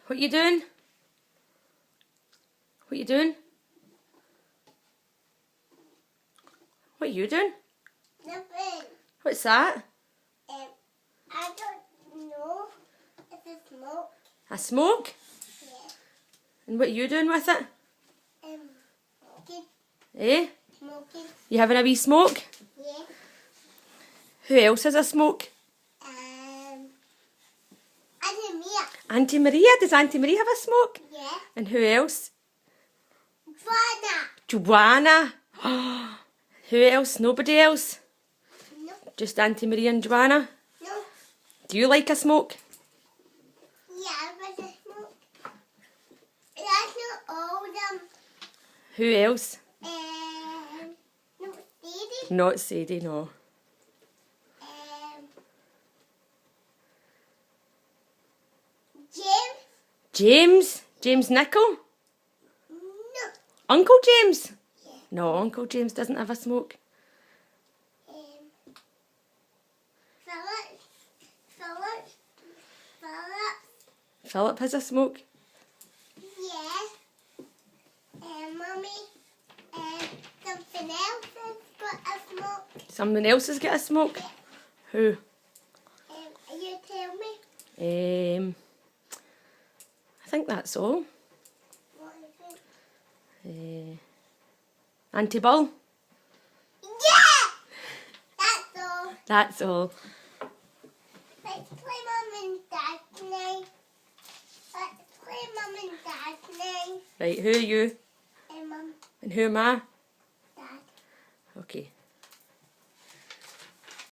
What you doing? What you doing? What are you doing? Nothing. What's that? I don't know. It's a smoke. A smoke? Yeah. And what are you doing with it? Smoking. Eh? Smoking. You having a wee smoke? Yeah. Who else has a smoke? Auntie Mia. Auntie Maria? Does Auntie Maria have a smoke? Yeah. And who else? Joanna. Joanna. Who else? Nobody else? No. Just Auntie Maria and Joanna? No. Do you like a smoke? Yeah, but a smoke. That's not all of them. Who else? No, Sadie. Not Sadie, no. James. James? James Nichol? No. Uncle James? Yeah. No, Uncle James doesn't have a smoke. Philip. Philip has a smoke. Yeah. Mummy. Something else has got a smoke. Someone else has got a smoke? Who? You tell me. I think that's all. What is it? Auntie Bull? Yeah! That's all. That's all. Let's play Mum and Dad's name. Let's play Mum and Dad's name. Right, who are you? Mum, And who am I? Dad. Okay.